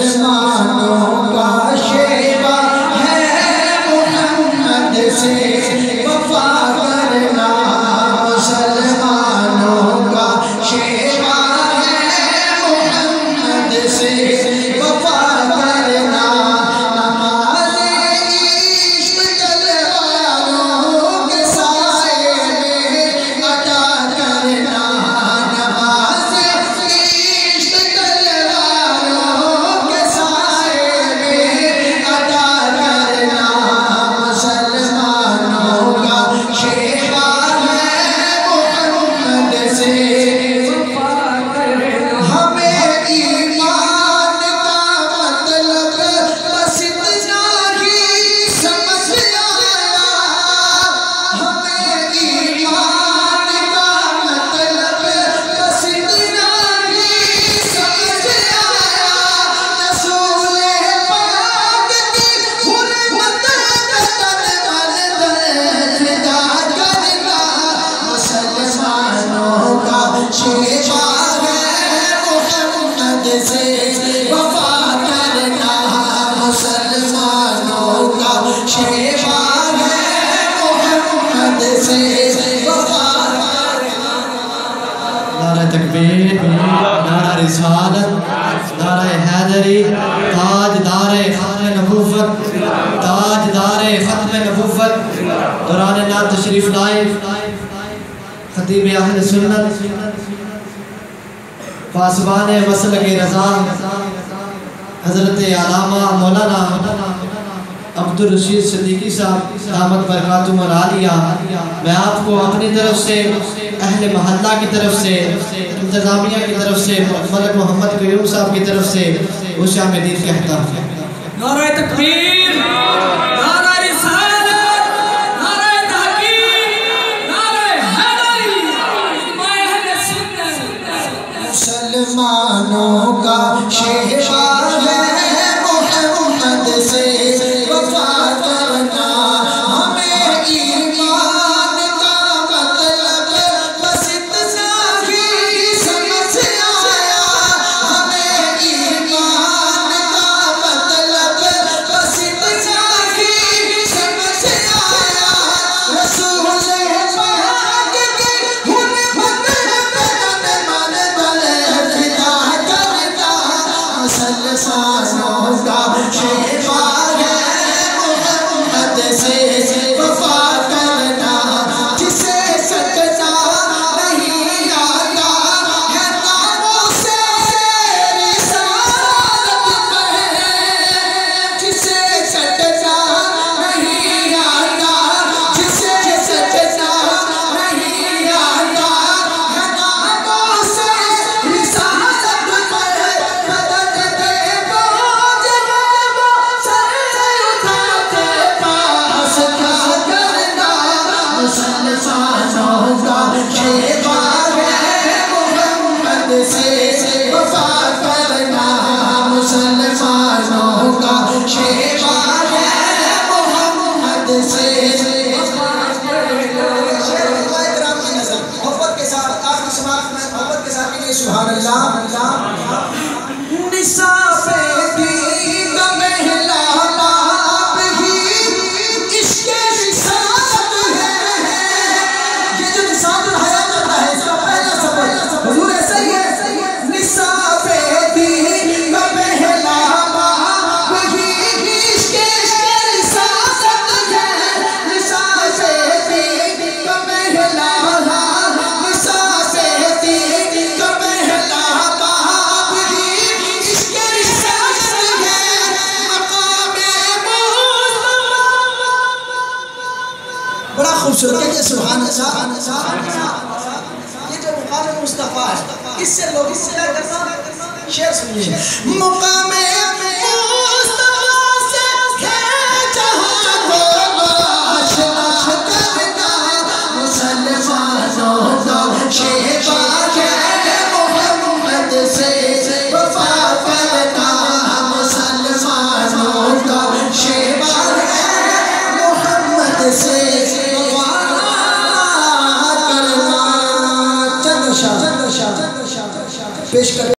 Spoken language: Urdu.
مسلمانوں کا شیوا ہے محمد سے وفا کرنا، مسلمانوں کا شیوا ہے محمد سے وفا کرنا، نماز عشق تلواروں کے سائے میں ادا کرنا، نماز عشق تلواروں کے سائے میں ادا کرنا، مسلمانوں کا شیوا ہے محمد سے وفا کرنا۔ ہمیں ایمان کا مطلب بس اتنا ہی سمجھ آیا، ہمیں ایمان کا مطلب بس اتنا ہی سمجھ آیا، رسول پاک کی حرمت تن من فدا کرنا، مسلمانوں کا شیوا ہے محمد سے وفا کرنا، مسلمانوں کا شیوا ہے محمد سے وفا کرنا۔ نعرہ تکبیر، نعرہ رسالت، نعرہ حیدری، تاجدار ختم نبوت، تاجدار ختم نبوت، دوران نعت تشریف لائے خطیب اہل سنت پاسبان مسلک رضا حضرت علامہ مولانا عبدالرشید صدیقی صاحب دامت برکاتہم العالیہ، میں آپ کو اپنی طرف سے، اہل محلہ کی طرف سے، انتظامیہ کی طرف سے، ملک محمد قیوم صاحب کی طرف سے خوش آمدید کہتا ہوں۔ نعرہ تکبیر، نعرہ رسالت، نعرہ تحقیق، نعرہ حیدری، مائے اہل سنت۔ مسلمانوں کا شیوا ہے محمد سے وفا کرنا، ہمیں ایمان کا مطلب بس اتنا ہی سمجھ آیا، ہمیں ایمان کا مطلب بس اتنا ہی سمجھ آیا، رسول پاک کی حرمت تن من فدا کرنا، مسلمانوں کا شیوا ہے محمد سے وفا کرنا، جسے سجدہ نہیں آتا ہے ناموں سے رسالت پڑھے، جسے سجدہ نہیں آتا، جسے سجدہ نہیں آتا ہے ناموں سے رسالت پڑھے، مدد دے بوجھ وہ سر اٹھاتے پاس کیا کرنا، مسلمانوں کا شیوا ہے محمد سے وفا کرنا، مسلمانوں کا شیوا ہے محمد سے وفا کرنا۔ محبت کے ساتھ آپ کی سماعت میں محبت کے ساتھ کہیے سبحان اللہ۔ نصاب دین کا پہلا باب ہی عشق رسالت ہے، یہ جو نصاب الحیات ہوتا ہے اس کا پہلا سبق حضور ایسا ہی ہے، نصاب دین کا پہلا باب ہی عشق رسالت ہے، نصاب دین کا پہلا باب، نصاب دین کا پہلا باب ہی عشق رسالت ہے، مقام بڑا خوبصورت ہے کہ سبحان اللہ، یہ جو مقام مصطفیٰ ہے اس سے لوگ اس سے کیا کرنا، شعر سنیے، مقام مصطفیٰ سے ہے جہاں کو آشنا کرنا، مسلمانوں کا شیوا ہے محمد سے وفا کرنا، مسلمانوں کا شیوا ہے محمد سے وفا کرنا۔ اشعار پیش کر